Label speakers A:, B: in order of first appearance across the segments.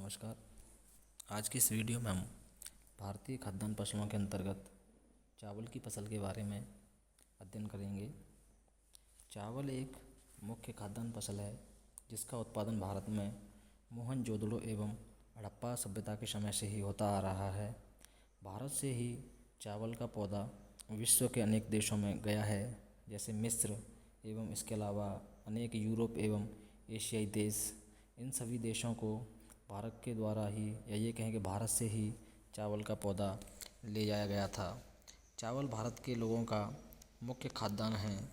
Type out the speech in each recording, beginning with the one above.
A: नमस्कार। आज की इस वीडियो में हम भारतीय खाद्यान्न फसलों के अंतर्गत चावल की फसल के बारे में अध्ययन करेंगे। चावल एक मुख्य खाद्यान्न फसल है जिसका उत्पादन भारत में मोहनजोदड़ो एवं हड़प्पा सभ्यता के समय से ही होता आ रहा है। भारत से ही चावल का पौधा विश्व के अनेक देशों में गया है, जैसे मिस्र एवं इसके अलावा अनेक यूरोप एवं एशियाई देश। इन सभी देशों को भारत के द्वारा ही, या ये कहें कि भारत से ही चावल का पौधा ले जाया गया था। चावल भारत के लोगों का मुख्य खाद्यान्न है,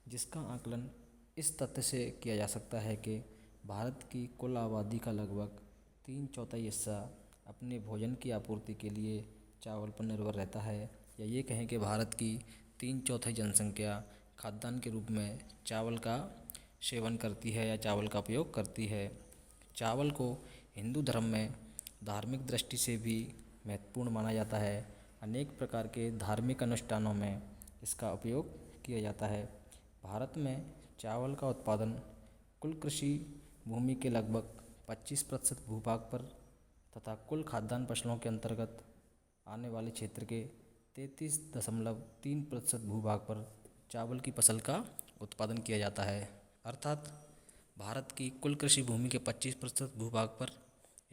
A: जिसका आकलन इस तथ्य से किया जा सकता है कि भारत की कुल आबादी का लगभग 3/4 हिस्सा अपने भोजन की आपूर्ति के लिए चावल पर निर्भर रहता है, या ये कहें कि भारत की 3/4 जनसंख्या खाद्यान्न के रूप में चावल का सेवन करती है या चावल का उपयोग करती है। चावल को हिंदू धर्म में धार्मिक दृष्टि से भी महत्वपूर्ण माना जाता है। अनेक प्रकार के धार्मिक अनुष्ठानों में इसका उपयोग किया जाता है। भारत में चावल का उत्पादन कुल कृषि भूमि के लगभग 25% भूभाग पर तथा कुल खाद्यान्न फसलों के अंतर्गत आने वाले क्षेत्र के 33.3% भूभाग पर चावल की फसल का उत्पादन किया जाता है। अर्थात भारत की कुल कृषि भूमि के 25% भूभाग पर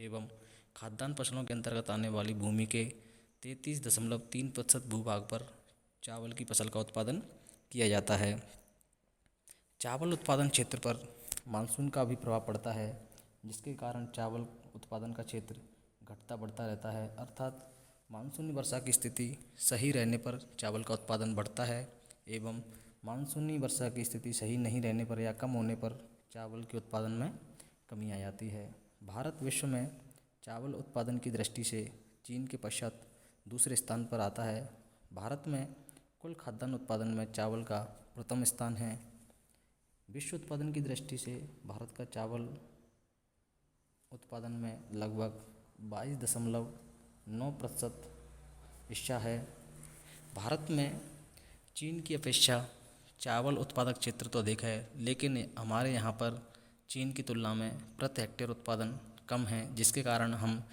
A: एवं खाद्यान्न फसलों के अंतर्गत आने वाली भूमि के 33.3% भूभाग पर चावल की फसल का उत्पादन किया जाता है। चावल उत्पादन क्षेत्र पर मानसून का भी प्रभाव पड़ता है, जिसके कारण चावल उत्पादन का क्षेत्र घटता बढ़ता रहता है। अर्थात मानसूनी वर्षा की स्थिति सही रहने पर चावल का उत्पादन बढ़ता है एवं मानसूनी वर्षा की स्थिति सही नहीं रहने पर या कम होने पर चावल के उत्पादन में कमी आ जाती है। भारत विश्व में चावल उत्पादन की दृष्टि से चीन के पश्चात दूसरे स्थान पर आता है। भारत में कुल खाद्यान्न उत्पादन में चावल का प्रथम स्थान है। विश्व उत्पादन की दृष्टि से भारत का चावल उत्पादन में लगभग 22.9% हिस्सा है। भारत में चीन की अपेक्षा चावल उत्पादक क्षेत्र तो अधिक है, लेकिन हमारे यहाँ पर चीन की तुलना में प्रति हेक्टेयर उत्पादन कम है, जिसके कारण हम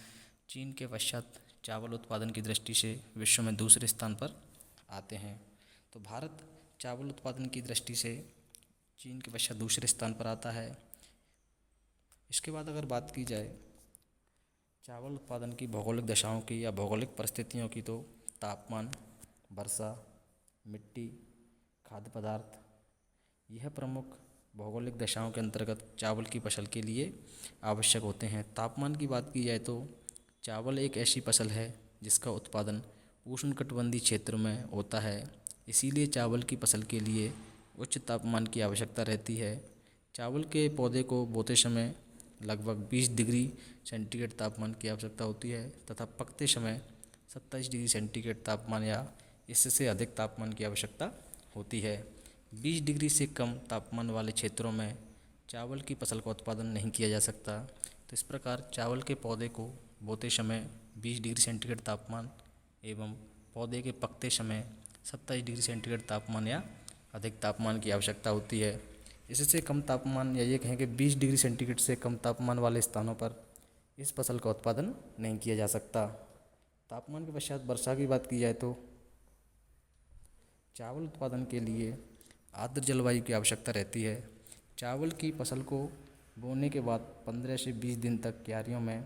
A: चीन के पश्चात चावल उत्पादन की दृष्टि से विश्व में दूसरे स्थान पर आते हैं। तो भारत चावल उत्पादन की दृष्टि से चीन के पश्चात दूसरे स्थान पर आता है। इसके बाद अगर बात की जाए चावल उत्पादन की भौगोलिक दशाओं की या भौगोलिक परिस्थितियों की, तो तापमान, वर्षा, मिट्टी, खाद्य पदार्थ, यह प्रमुख भौगोलिक दशाओं के अंतर्गत चावल की फसल के लिए आवश्यक होते हैं। तापमान की बात की जाए तो चावल एक ऐसी फसल है जिसका उत्पादन उष्णकटिबंधीय क्षेत्र में होता है, इसीलिए चावल की फसल के लिए उच्च तापमान की आवश्यकता रहती है। चावल के पौधे को बोते समय लगभग 20 डिग्री सेंटीग्रेड तापमान की आवश्यकता होती है तथा पकते समय 27 डिग्री सेंटीग्रेड तापमान या इससे अधिक तापमान की आवश्यकता होती है। 20 डिग्री से कम तापमान वाले क्षेत्रों में चावल की फसल का उत्पादन नहीं किया जा सकता। तो इस प्रकार चावल के पौधे को बोते समय 20 डिग्री सेंटीग्रेड तापमान एवं पौधे के पकते समय 27 डिग्री सेंटीग्रेड तापमान या अधिक तापमान की आवश्यकता होती है। इससे कम तापमान, या ये कहें कि 20 डिग्री सेंटीग्रेड से कम तापमान वाले स्थानों पर इस फसल का उत्पादन नहीं किया जा सकता। तापमान के पश्चात वर्षा की बात की जाए तो चावल उत्पादन के लिए आर्द्र जलवायु की आवश्यकता रहती है। चावल की फसल को बोने के बाद 15 से 20 दिन तक क्यारियों में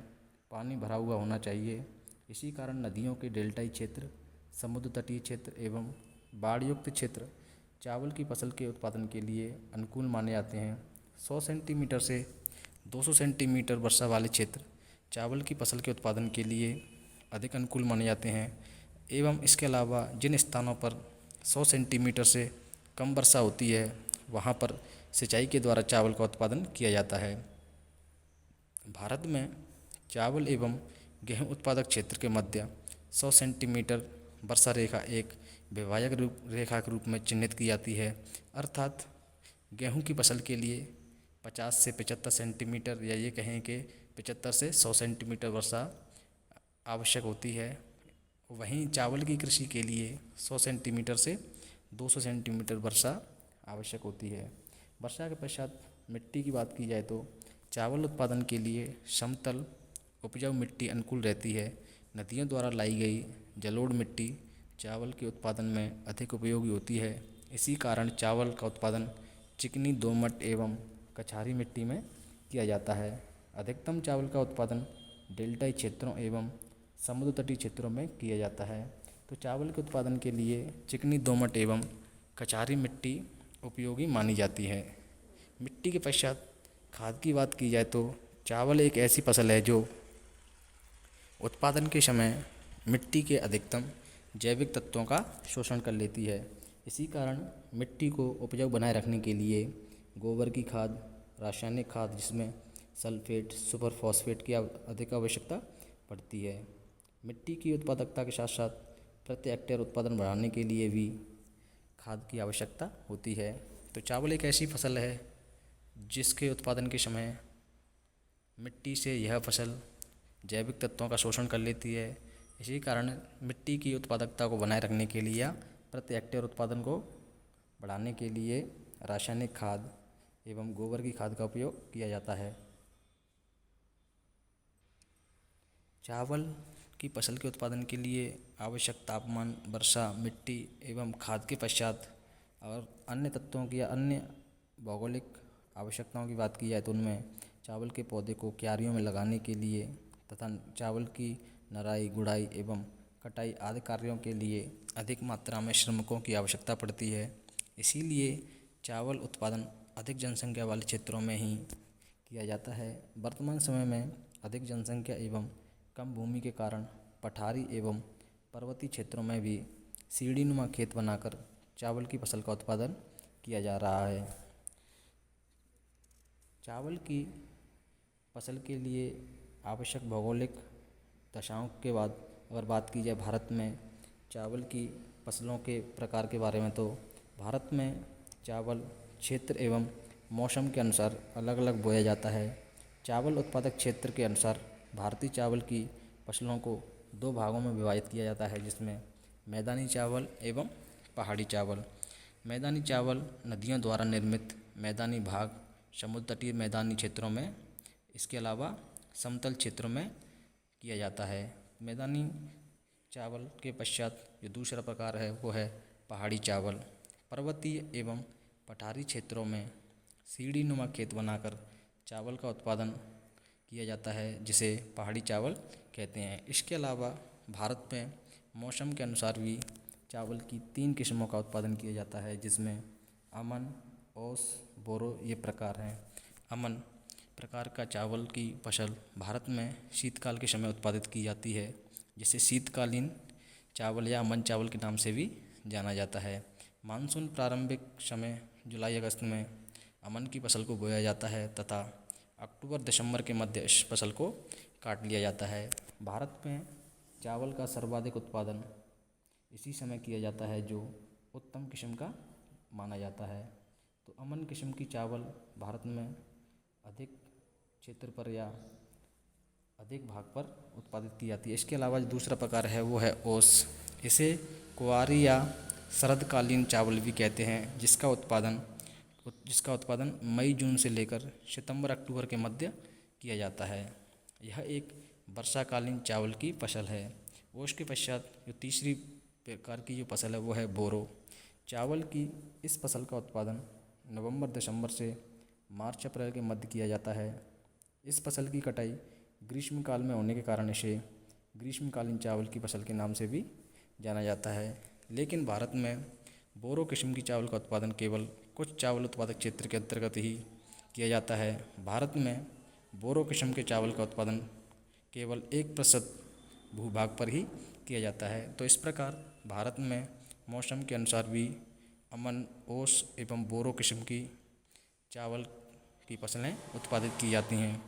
A: पानी भरा हुआ होना चाहिए। इसी कारण नदियों के डेल्टाई क्षेत्र, समुद्र तटीय क्षेत्र एवं बाढ़ युक्त क्षेत्र चावल की फसल के उत्पादन के लिए अनुकूल माने जाते हैं। 100 सेंटीमीटर से 200 सेंटीमीटर वर्षा वाले क्षेत्र चावल की फसल के उत्पादन के लिए अधिक अनुकूल माने जाते हैं एवं इसके अलावा जिन स्थानों पर 100 सेंटीमीटर से कम वर्षा होती है वहाँ पर सिंचाई के द्वारा चावल का उत्पादन किया जाता है। भारत में चावल एवं गेहूं उत्पादक क्षेत्र के मध्य 100 सेंटीमीटर वर्षा रेखा एक विभाजक रेखा के रूप में चिन्हित की जाती है। अर्थात गेहूं की फसल के लिए 50 से 75 सेंटीमीटर, या ये कहें कि 75 से 100 सेंटीमीटर वर्षा आवश्यक होती है। वहीं चावल की कृषि के लिए 100 सेंटीमीटर से 200 सेंटीमीटर वर्षा आवश्यक होती है। वर्षा के पश्चात मिट्टी की बात की जाए तो चावल उत्पादन के लिए समतल, उपजाऊ मिट्टी अनुकूल रहती है। नदियों द्वारा लाई गई जलोढ़ मिट्टी चावल के उत्पादन में अधिक उपयोगी होती है। इसी कारण चावल का उत्पादन चिकनी, दोमट एवं कछारी मिट्टी में किया जाता है। अधिकतम चावल का उत्पादन डेल्टाई क्षेत्रों एवं समुद्र तटीय क्षेत्रों में किया जाता है। तो चावल के उत्पादन के लिए चिकनी, दोमट एवं कछारी मिट्टी उपयोगी मानी जाती है। मिट्टी के पश्चात खाद की बात की जाए तो चावल एक ऐसी फसल है जो उत्पादन के समय मिट्टी के अधिकतम जैविक तत्वों का शोषण कर लेती है। इसी कारण मिट्टी को उपजाऊ बनाए रखने के लिए गोबर की खाद, रासायनिक खाद जिसमें सल्फेट, सुपर फॉस्फेट की अधिक आवश्यकता पड़ती है। मिट्टी की उत्पादकता के साथ साथ प्रति हेक्टेयर उत्पादन बढ़ाने के लिए भी खाद की आवश्यकता होती है। तो चावल एक ऐसी फसल है जिसके उत्पादन के समय मिट्टी से यह फसल जैविक तत्वों का शोषण कर लेती है। इसी कारण मिट्टी की उत्पादकता को बनाए रखने के लिए या प्रति हेक्टेयर उत्पादन को बढ़ाने के लिए रासायनिक खाद एवं गोबर की खाद का उपयोग किया जाता है। चावल की फसल के उत्पादन के लिए आवश्यक तापमान, वर्षा, मिट्टी एवं खाद के पश्चात और अन्य तत्वों की या अन्य भौगोलिक आवश्यकताओं की बात की जाए तो उनमें चावल के पौधे को क्यारियों में लगाने के लिए तथा चावल की नराई, गुड़ाई एवं कटाई आदि कार्यों के लिए अधिक मात्रा में श्रमिकों की आवश्यकता पड़ती है। इसीलिए चावल उत्पादन अधिक जनसंख्या वाले क्षेत्रों में ही किया जाता है। वर्तमान समय में अधिक जनसंख्या एवं कम भूमि के कारण पठारी एवं पर्वतीय क्षेत्रों में भी सीढ़ीनुमा खेत बनाकर चावल की फसल का उत्पादन किया जा रहा है। चावल की फसल के लिए आवश्यक भौगोलिक दशाओं के बाद अगर बात की जाए भारत में चावल की फसलों के प्रकार के बारे में तो भारत में चावल क्षेत्र एवं मौसम के अनुसार अलग अलग बोया जाता है। चावल उत्पादक क्षेत्र के अनुसार भारतीय चावल की फसलों को दो भागों में विभाजित किया जाता है, जिसमें मैदानी चावल एवं पहाड़ी चावल। मैदानी चावल नदियों द्वारा निर्मित मैदानी भाग समुद्र तटीय मैदानी क्षेत्रों में, इसके अलावा समतल क्षेत्रों में किया जाता है। मैदानी चावल के पश्चात जो दूसरा प्रकार है वो है पहाड़ी चावल। पर्वतीय एवं पठारी क्षेत्रों में सीढ़ीनुमा खेत बनाकर चावल का उत्पादन किया जाता है, जिसे पहाड़ी चावल कहते हैं। इसके अलावा भारत में मौसम के अनुसार भी चावल की 3 किस्मों का उत्पादन किया जाता है, जिसमें अमन, ओस, बोरो ये प्रकार हैं। अमन प्रकार का चावल की फसल भारत में शीतकाल के समय उत्पादित की जाती है, जिसे शीतकालीन चावल या अमन चावल के नाम से भी जाना जाता है। मानसून प्रारंभिक समय जुलाई अगस्त में अमन की फसल को बोया जाता है तथा अक्टूबर दिसंबर के मध्य इस फसल को काट लिया जाता है। भारत में चावल का सर्वाधिक उत्पादन इसी समय किया जाता है जो उत्तम किस्म का माना जाता है। तो अमन किस्म की चावल भारत में अधिक क्षेत्र पर या अधिक भाग पर उत्पादित की जाती है। इसके अलावा जो दूसरा प्रकार है वो है ओस। इसे कुवारी या शरदकालीन चावल भी कहते हैं, जिसका उत्पादन मई जून से लेकर सितंबर अक्टूबर के मध्य किया जाता है। यह एक वर्षाकालीन चावल की फसल है। ओस के पश्चात जो तीसरी प्रकार की जो फसल है वो है बोरो। चावल की इस फसल का उत्पादन नवंबर दिसंबर से मार्च अप्रैल के मध्य किया जाता है। इस फसल की कटाई ग्रीष्मकाल में होने के कारण इसे ग्रीष्मकालीन चावल की फसल के नाम से भी जाना जाता है। लेकिन भारत में बोरो किस्म की चावल का उत्पादन केवल कुछ चावल उत्पादक क्षेत्र के अंतर्गत ही किया जाता है। भारत में बोरो किस्म के चावल का उत्पादन केवल 1% भूभाग पर ही किया जाता है। तो इस प्रकार भारत में मौसम के अनुसार भी अमन, ओस एवं बोरो किस्म की चावल की फसलें उत्पादित की जाती हैं।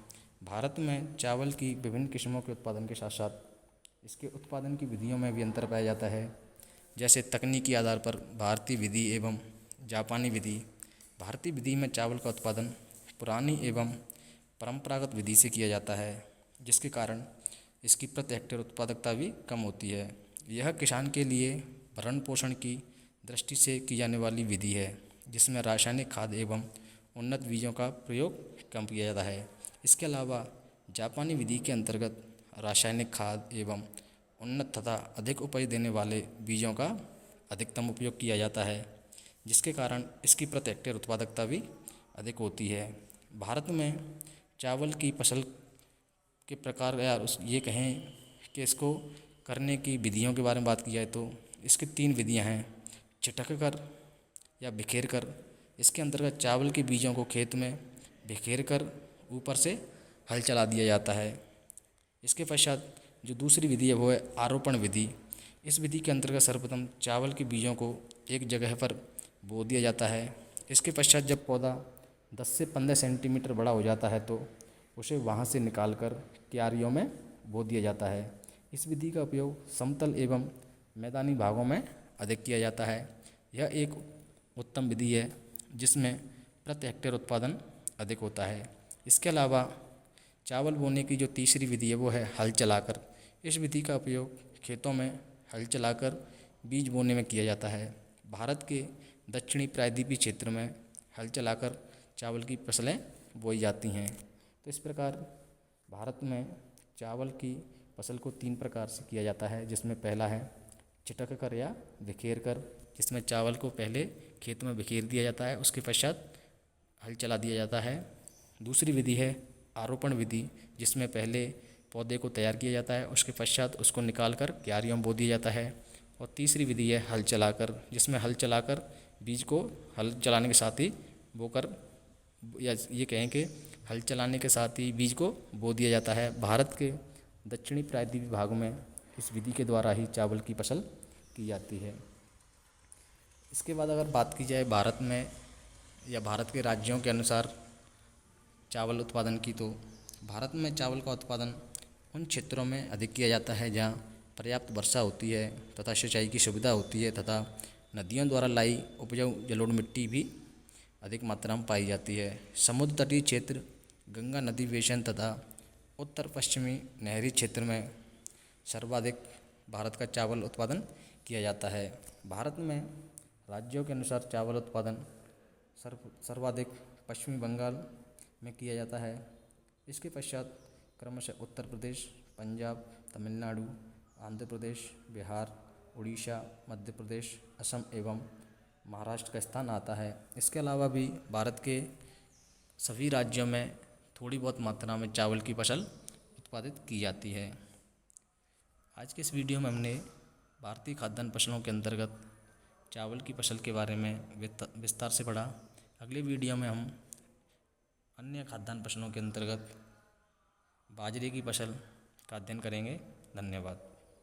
A: भारत में चावल की विभिन्न किस्मों के उत्पादन के साथ साथ इसके उत्पादन की विधियों में भी अंतर पाया जाता है। जैसे तकनीकी आधार पर भारतीय विधि एवं जापानी विधि। भारतीय विधि में चावल का उत्पादन पुरानी एवं परंपरागत विधि से किया जाता है, जिसके कारण इसकी प्रति हेक्टेयर उत्पादकता भी कम होती है। यह किसान के लिए भरण पोषण की दृष्टि से की जाने वाली विधि है, जिसमें रासायनिक खाद एवं उन्नत बीजों का प्रयोग कम किया जाता है। इसके अलावा जापानी विधि के अंतर्गत रासायनिक खाद एवं उन्नत तथा अधिक उपज देने वाले बीजों का अधिकतम उपयोग किया जाता है, जिसके कारण इसकी प्रति हेक्टेयर उत्पादकता भी अधिक होती है। भारत में चावल की फसल के प्रकार या ये कहें कि इसको करने की विधियों के बारे में बात की जाए तो इसकी 3 विधियां हैं, छिटक कर या बिखेर कर। इसके अंतर्गत चावल के बीजों को खेत में बिखेर कर ऊपर से हल चला दिया जाता है। इसके पश्चात जो दूसरी विधि है वो है आरोपण विधि। इस विधि के अंतर्गत सर्वप्रथम चावल के बीजों को एक जगह पर बो दिया जाता है। इसके पश्चात जब पौधा 10 से 15 सेंटीमीटर बड़ा हो जाता है तो उसे वहाँ से निकालकर क्यारियों में बो दिया जाता है। इस विधि का उपयोग समतल एवं मैदानी भागों में अधिक किया जाता है। यह एक उत्तम विधि है जिसमें प्रति हेक्टेयर उत्पादन अधिक होता है। इसके अलावा चावल बोने की जो तीसरी विधि है वो है हल चलाकर। इस विधि का उपयोग खेतों में हल चलाकर बीज बोने में किया जाता है। भारत के दक्षिणी प्रायद्वीपीय क्षेत्र में हल चलाकर चावल की फसलें बोई जाती हैं। तो इस प्रकार भारत में चावल की फसल को 3 प्रकार से किया जाता है, जिसमें पहला है छिटक कर या बिखेर कर, जिसमें चावल को पहले खेत में बिखेर दिया जाता है, उसके पश्चात हल चला दिया जाता है। दूसरी विधि है आरोपण विधि, जिसमें पहले पौधे को तैयार किया जाता है, उसके पश्चात उसको निकाल कर क्यारियों में बो दिया जाता है। और तीसरी विधि है हल चलाकर, जिसमें हल चलाकर बीज को हल चलाने के साथ ही बोकर, या ये कहें कि हल चलाने के साथ ही बीज को बो दिया जाता है। भारत के दक्षिणी प्रायद्वीपीय भागों में इस विधि के द्वारा ही चावल की फसल की जाती है। इसके बाद अगर बात की जाए भारत में या भारत के राज्यों के अनुसार चावल उत्पादन की, तो भारत में चावल का उत्पादन उन क्षेत्रों में अधिक किया जाता है जहाँ पर्याप्त वर्षा होती है तथा सिंचाई की सुविधा होती है तथा नदियों द्वारा लाई उपजाऊ जलोढ़ मिट्टी भी अधिक मात्रा में पाई जाती है। समुद्र तटीय क्षेत्र, गंगा नदी बेसिन तथा उत्तर पश्चिमी नहरी क्षेत्र में सर्वाधिक भारत का चावल उत्पादन किया जाता है। भारत में राज्यों के अनुसार चावल उत्पादन सर्वाधिक पश्चिमी बंगाल में किया जाता है। इसके पश्चात क्रमशः उत्तर प्रदेश, पंजाब, तमिलनाडु, आंध्र प्रदेश, बिहार, उड़ीसा, मध्य प्रदेश, असम एवं महाराष्ट्र का स्थान आता है। इसके अलावा भी भारत के सभी राज्यों में थोड़ी बहुत मात्रा में चावल की फसल उत्पादित की जाती है। आज के इस वीडियो में हमने भारतीय खाद्यान्न फसलों के अंतर्गत चावल की फसल के बारे में विस्तार से पढ़ा। अगले वीडियो में हम अन्य खाद्यान्न फसलों के अंतर्गत बाजरे की फसल का अध्ययन करेंगे। धन्यवाद।